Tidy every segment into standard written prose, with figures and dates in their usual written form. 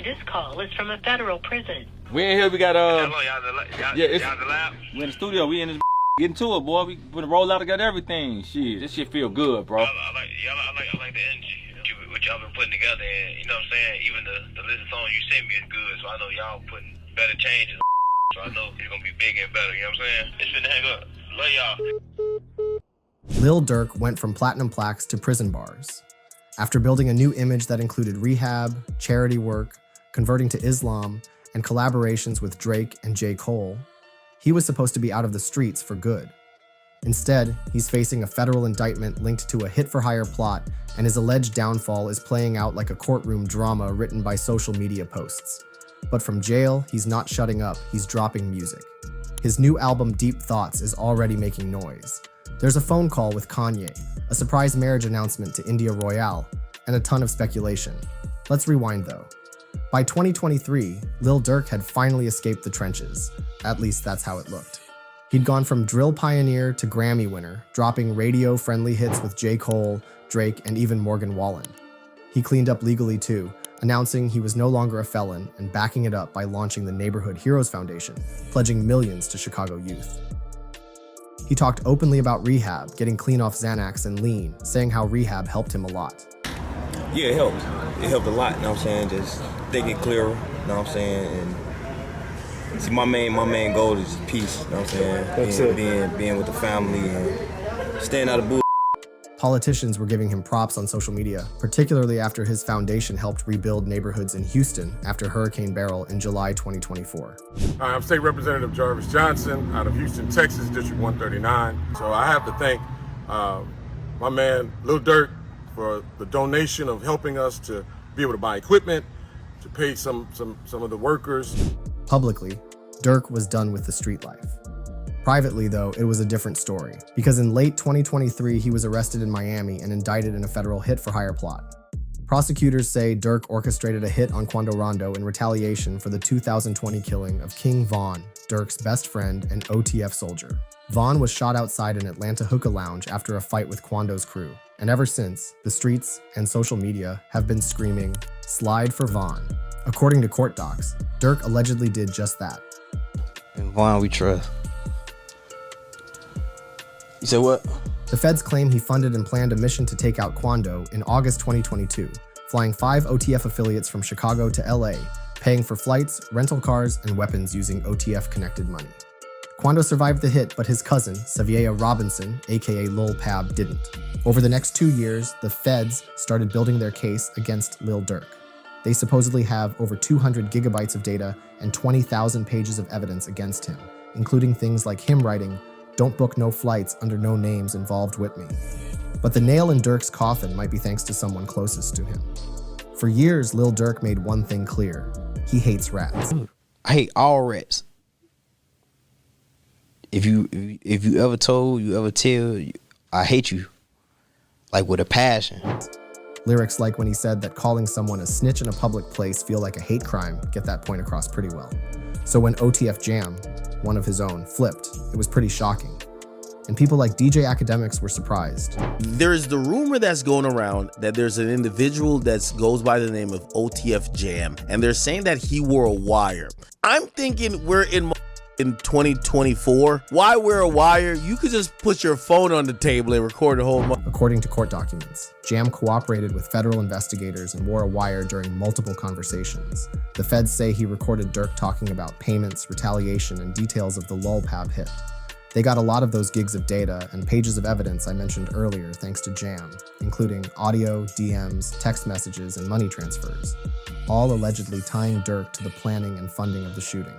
This call is from a federal prison. We in here, we got Hello, y'all the lab? we in the studio, we in this getting to it, boy. We gonna roll out together everything. Shit, this shit feel good, bro. I like the energy. What y'all been putting together, and you know what I'm saying? Even the list of songs you sent me is good, so I know y'all putting better changes. So I know it's gonna be bigger and better, you know what I'm saying? It's finna hang up. Love y'all. Lil Durk went from platinum plaques to prison bars. After building a new image that included rehab, charity work, converting to Islam, and collaborations with Drake and J. Cole, he was supposed to be out of the streets for good. Instead, he's facing a federal indictment linked to a hit-for-hire plot, and his alleged downfall is playing out like a courtroom drama written by social media posts. But from jail, he's not shutting up, he's dropping music. His new album, Deep Thoughts, is already making noise. There's a phone call with Kanye, a surprise marriage announcement to India Royale, and a ton of speculation. Let's rewind though. By 2023, Lil Durk had finally escaped the trenches. At least that's how it looked. He'd gone from drill pioneer to Grammy winner, dropping radio-friendly hits with J. Cole, Drake, and even Morgan Wallen. He cleaned up legally too, announcing he was no longer a felon and backing it up by launching the Neighborhood Heroes Foundation, pledging millions to Chicago youth. He talked openly about rehab, getting clean off Xanax and lean, saying how rehab helped him a lot. Yeah, it helped. It helped a lot, you know what I'm saying? Just thinking clearer, you know what I'm saying? And see, my main goal is just peace, you know what I'm saying? Being with the family and staying out of bull. Politicians were giving him props on social media, particularly after his foundation helped rebuild neighborhoods in Houston after Hurricane Beryl in July 2024. I'm State Representative Jarvis Johnson out of Houston, Texas, District 139. So I have to thank my man, Lil Durk, for the donation of helping us to be able to buy equipment, to pay some of the workers. Publicly, Durk was done with the street life. Privately, though, it was a different story, because in late 2023, he was arrested in Miami and indicted in a federal hit-for-hire plot. Prosecutors say Durk orchestrated a hit on Quando Rondo in retaliation for the 2020 killing of King Von, Durk's best friend and OTF soldier. Von was shot outside an Atlanta hookah lounge after a fight with Quando's crew, and ever since, the streets and social media have been screaming, "Slide for Von." According to court docs, Durk allegedly did just that. And Von we trust. You said what? The feds claim he funded and planned a mission to take out Quando in August 2022, flying 5 OTF affiliates from Chicago to LA, paying for flights, rental cars, and weapons using OTF-connected money. Quando survived the hit, but his cousin, Saviea Robinson, aka Lil Pab, didn't. Over the next 2 years, the feds started building their case against Lil Durk. They supposedly have over 200 gigabytes of data and 20,000 pages of evidence against him, including things like him writing, "Don't book no flights under no names involved with me." But the nail in Durk's coffin might be thanks to someone closest to him. For years, Lil Durk made one thing clear. He hates rats. I hate all rats. If you ever told, you ever tell, I hate you, like with a passion. Lyrics like when he said that calling someone a snitch in a public place feel like a hate crime get that point across pretty well. So when OTF Jam, one of his own, flipped, it was pretty shocking. And people like DJ Academics were surprised. There's the rumor that's going around that there's an individual that goes by the name of OTF Jam, and they're saying that he wore a wire. I'm thinking we're in 2024. Why wear a wire? You could just put your phone on the table and record the whole. According to court documents, Jam cooperated with federal investigators and wore a wire during multiple conversations. The feds say he recorded Durk talking about payments, retaliation, and details of the Lil Pab hit. They got a lot of those gigs of data and pages of evidence I mentioned earlier thanks to Jam, including audio, DMs, text messages, and money transfers, all allegedly tying Durk to the planning and funding of the shooting.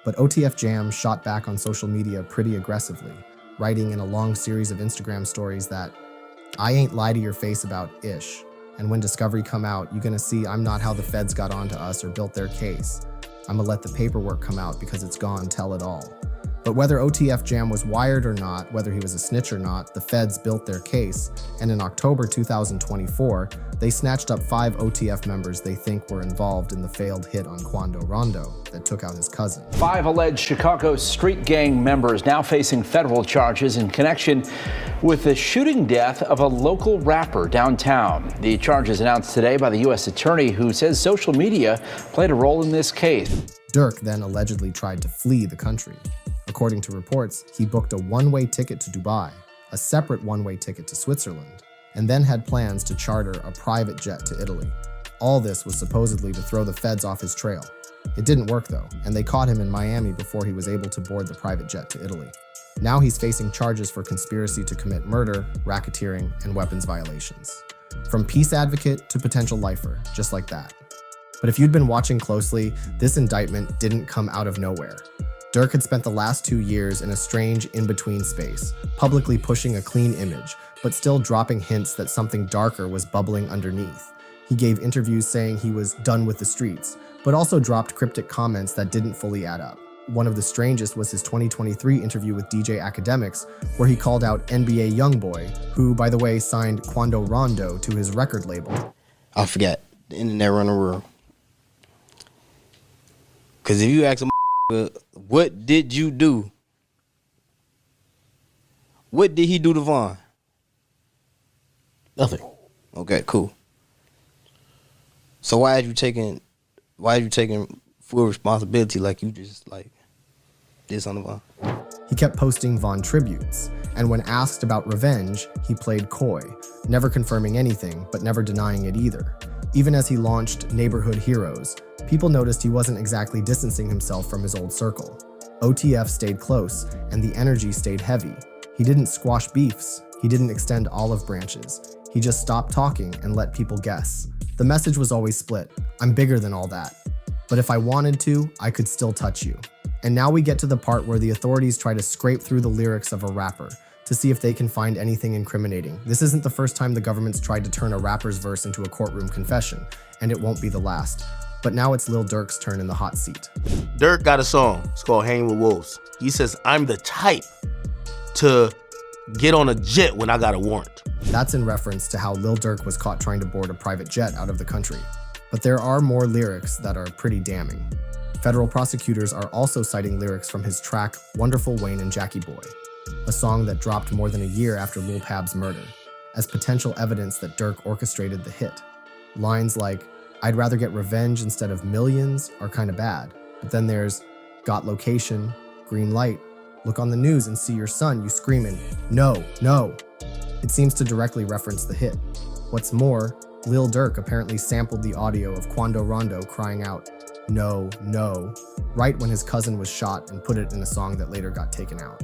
But OTF Jam shot back on social media pretty aggressively, writing in a long series of Instagram stories that, "I ain't lie to your face about ish, and when Discovery come out, you gonna see I'm not how the feds got onto us or built their case. I'ma let the paperwork come out because it's gone tell it all. But whether OTF Jam was wired or not, whether he was a snitch or not, the feds built their case, and in October 2024, they snatched up 5 OTF members they think were involved in the failed hit on Quando Rondo that took out his cousin. 5 alleged Chicago street gang members now facing federal charges in connection with the shooting death of a local rapper downtown. The charges announced today by the U.S. attorney, who says social media played a role in this case. Durk then allegedly tried to flee the country. According to reports, he booked a one-way ticket to Dubai, a separate one-way ticket to Switzerland, and then had plans to charter a private jet to Italy. All this was supposedly to throw the feds off his trail. It didn't work though, and they caught him in Miami before he was able to board the private jet to Italy. Now he's facing charges for conspiracy to commit murder, racketeering, and weapons violations. From peace advocate to potential lifer, just like that. But if you'd been watching closely, this indictment didn't come out of nowhere. Durk had spent the last 2 years in a strange in-between space, publicly pushing a clean image, but still dropping hints that something darker was bubbling underneath. He gave interviews saying he was done with the streets, but also dropped cryptic comments that didn't fully add up. One of the strangest was his 2023 interview with DJ Academics, where he called out NBA YoungBoy, who, by the way, signed Quando Rondo to his record label. I forgot the internet running world. Because if you ask a what did you do? What did he do to Vaughn? Nothing. Okay, cool. So why are you taking full responsibility like you just like did something to Vaughn? He kept posting Vaughn tributes, and when asked about revenge, he played coy, never confirming anything, but never denying it either. Even as he launched Neighborhood Heroes, people noticed he wasn't exactly distancing himself from his old circle. OTF stayed close, and the energy stayed heavy. He didn't squash beefs. He didn't extend olive branches. He just stopped talking and let people guess. The message was always split. I'm bigger than all that. But if I wanted to, I could still touch you. And now we get to the part where the authorities try to scrape through the lyrics of a rapper to see if they can find anything incriminating. This isn't the first time the government's tried to turn a rapper's verse into a courtroom confession, and it won't be the last. But now it's Lil Durk's turn in the hot seat. Durk got a song. It's called Hanging with Wolves. He says, I'm the type to get on a jet when I got a warrant. That's in reference to how Lil Durk was caught trying to board a private jet out of the country. But there are more lyrics that are pretty damning. Federal prosecutors are also citing lyrics from his track Wonderful Wayne and Jackie Boy, a song that dropped more than a year after Lil Pab's murder, as potential evidence that Durk orchestrated the hit. Lines like, I'd rather get revenge instead of millions are kinda bad, but then there's, got location, green light, look on the news and see your son, you screaming, no, no. It seems to directly reference the hit. What's more, Lil Durk apparently sampled the audio of Quando Rondo crying out, no, no, right when his cousin was shot and put it in a song that later got taken out.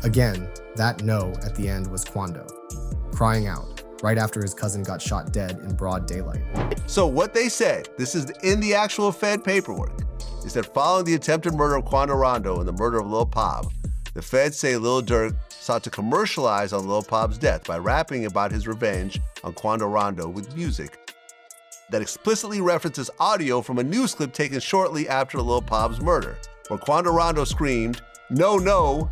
Again, that no at the end was Quando, crying out, right after his cousin got shot dead in broad daylight. So what they said, this is in the actual Fed paperwork, is that following the attempted murder of Quando Rondo and the murder of Lil Pab, the Feds say Lil Durk sought to commercialize on Lil Pab's death by rapping about his revenge on Quando Rondo with music that explicitly references audio from a news clip taken shortly after Lil Pab's murder, where Quando Rondo screamed, no, no,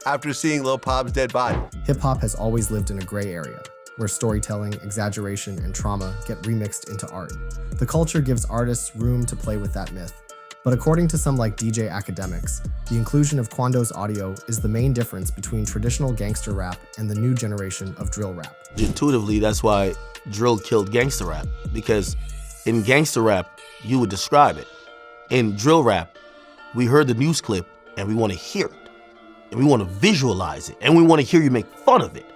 after seeing Lil Pab's dead body. Hip-hop has always lived in a gray area, where storytelling, exaggeration, and trauma get remixed into art. The culture gives artists room to play with that myth. But according to some like DJ Academics, the inclusion of Quando's audio is the main difference between traditional gangster rap and the new generation of drill rap. Intuitively, that's why drill killed gangster rap, because in gangster rap, you would describe it. In drill rap, we heard the news clip and we want to hear it, and we want to visualize it, and we want to hear you make fun of it.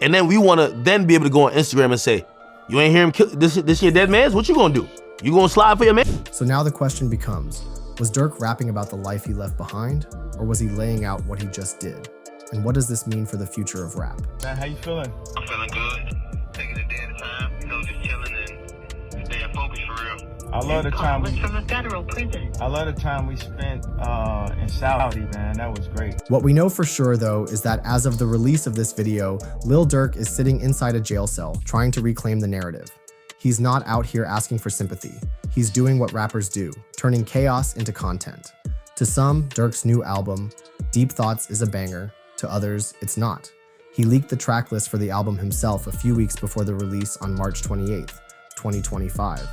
And then we want to then be able to go on Instagram and say, you ain't hear him kill this your dead man's? What you gonna do? You gonna slide for your man? So now the question becomes, was Durk rapping about the life he left behind, or was he laying out what he just did? And what does this mean for the future of rap? Man, how you feeling? I'm feeling good. Taking a day at a time, just chilling and staying focused for real. I love the time was from a federal prison. I love the time we spent in Saudi, man. That was great. What we know for sure, though, is that as of the release of this video, Lil Durk is sitting inside a jail cell trying to reclaim the narrative. He's not out here asking for sympathy. He's doing what rappers do, turning chaos into content. To some, Durk's new album, Deep Thoughts, is a banger. To others, it's not. He leaked the track list for the album himself a few weeks before the release on March 28th, 2025.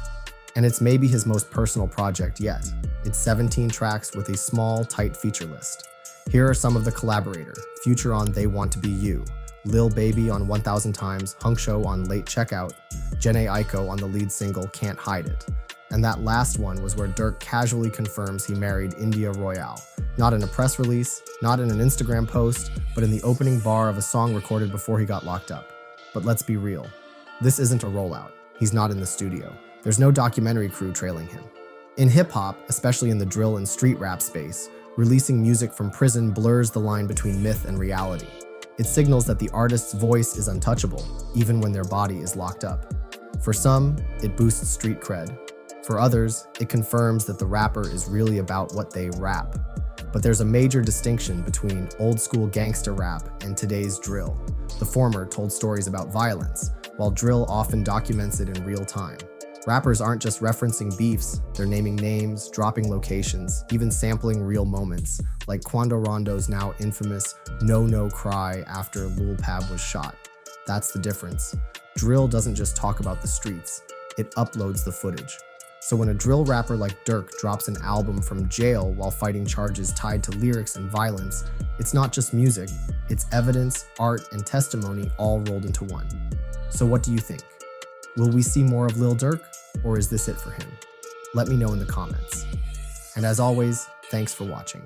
And it's maybe his most personal project yet. It's 17 tracks with a small, tight feature list. Here are some of the collaborator: Future on They Want to Be You, Lil Baby on 1000 Times, Hunk Show on Late Checkout, Jhené Aiko on the lead single Can't Hide It. And that last one was where Durk casually confirms he married India Royale. Not in a press release, not in an Instagram post, but in the opening bar of a song recorded before he got locked up. But let's be real. This isn't a rollout. He's not in the studio. There's no documentary crew trailing him. In hip-hop, especially in the drill and street rap space, releasing music from prison blurs the line between myth and reality. It signals that the artist's voice is untouchable, even when their body is locked up. For some, it boosts street cred. For others, it confirms that the rapper is really about what they rap. But there's a major distinction between old-school gangster rap and today's drill. The former told stories about violence, while drill often documents it in real time. Rappers aren't just referencing beefs, they're naming names, dropping locations, even sampling real moments, like Quando Rondo's now infamous "No No Cry" after Lil Pab was shot. That's the difference. Drill doesn't just talk about the streets, it uploads the footage. So when a drill rapper like Durk drops an album from jail while fighting charges tied to lyrics and violence, it's not just music, it's evidence, art, and testimony all rolled into one. So what do you think? Will we see more of Lil Durk, or is this it for him? Let me know in the comments. And as always, thanks for watching.